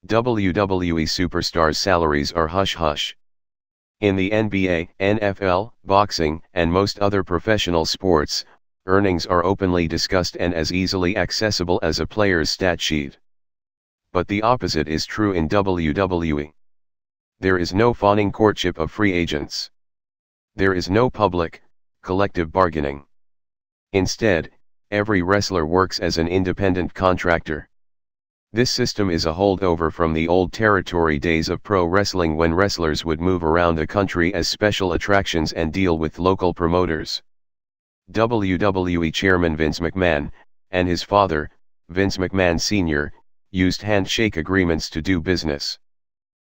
WWE superstars' salaries are hush-hush. In the NBA, NFL, boxing, and most other professional sports, earnings are openly discussed and as easily accessible as a player's stat sheet. But the opposite is true in WWE. There is no fawning courtship of free agents. There is no public, collective bargaining. Instead, every wrestler works as an independent contractor. This system is a holdover from the old territory days of pro wrestling when wrestlers would move around the country as special attractions and deal with local promoters. WWE chairman Vince McMahon, and his father, Vince McMahon Sr., used handshake agreements to do business.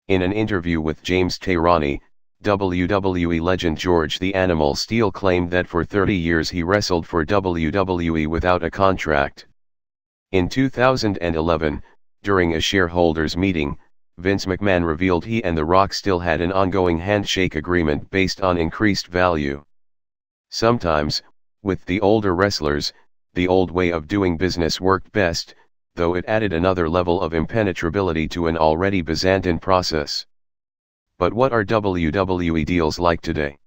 In an interview with James Tairani, WWE legend George the Animal Steele claimed that for 30 years he wrestled for WWE without a contract. In 2011, during a shareholders meeting, Vince McMahon revealed he and The Rock still had an ongoing handshake agreement based on increased value. Sometimes, with the older wrestlers, the old way of doing business worked best, though it added another level of impenetrability to an already Byzantine process. But what are WWE deals like today?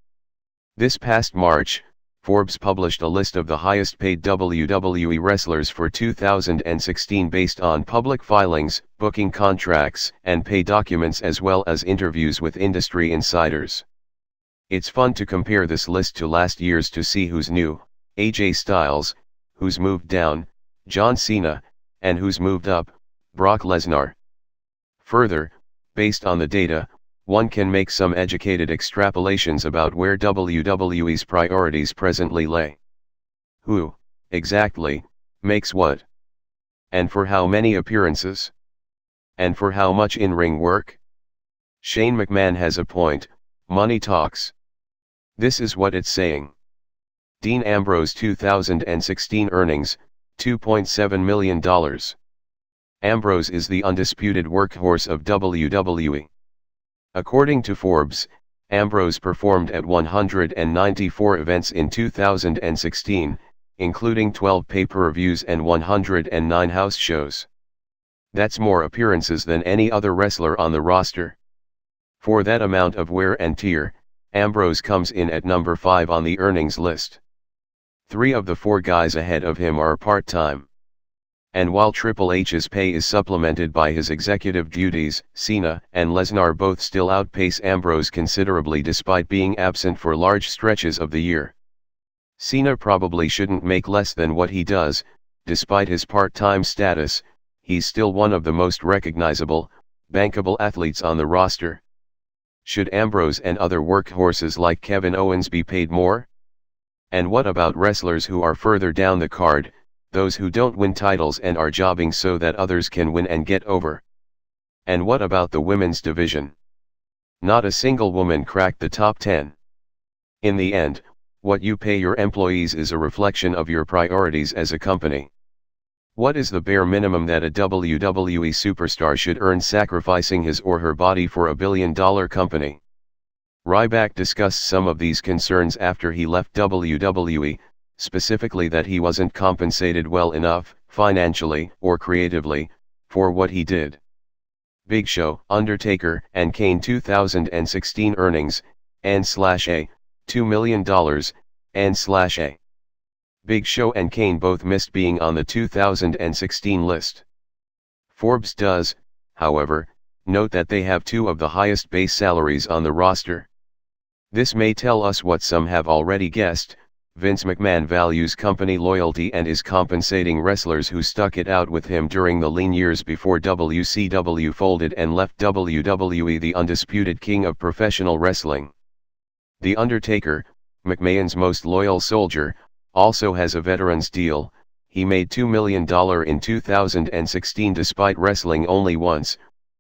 This past March, Forbes published a list of the highest-paid WWE wrestlers for 2016 based on public filings, booking contracts, and pay documents as well as interviews with industry insiders. It's fun to compare this list to last year's to see who's new: AJ Styles, who's moved down, John Cena, and who's moved up, Brock Lesnar. Further, based on the data, one can make some educated extrapolations about where WWE's priorities presently lay. Who, exactly, makes what? And for how many appearances? And for how much in-ring work? Shane McMahon has a point: money talks. This is what it's saying. Dean Ambrose 2016 earnings, $2.7 million. Ambrose is the undisputed workhorse of WWE. According to Forbes, Ambrose performed at 194 events in 2016, including 12 pay-per-views and 109 house shows. That's more appearances than any other wrestler on the roster. For that amount of wear and tear, Ambrose comes in at number 5 on the earnings list. 3 of the 4 guys ahead of him are part-time. And while Triple H's pay is supplemented by his executive duties, Cena and Lesnar both still outpace Ambrose considerably despite being absent for large stretches of the year. Cena probably shouldn't make less than what he does. Despite his part-time status, he's still one of the most recognizable, bankable athletes on the roster. Should Ambrose and other workhorses like Kevin Owens be paid more? And what about wrestlers who are further down the card, those who don't win titles and are jobbing so that others can win and get over? And what about the women's division? Not a single woman cracked the top 10. In the end, what you pay your employees is a reflection of your priorities as a company. What is the bare minimum that a WWE superstar should earn sacrificing his or her body for a billion-dollar company? Ryback discussed some of these concerns after he left WWE, specifically that he wasn't compensated well enough, financially or creatively, for what he did. Big Show, Undertaker, and Kane 2016 earnings, N/A, $2 million, N/A. Big Show and Kane both missed being on the 2016 list. Forbes does, however, note that they have 2 of the highest base salaries on the roster. This may tell us what some have already guessed: Vince McMahon values company loyalty and is compensating wrestlers who stuck it out with him during the lean years before WCW folded and left WWE the undisputed king of professional wrestling. The Undertaker, McMahon's most loyal soldier, also has a veterans deal. He made $2 million in 2016 despite wrestling only once,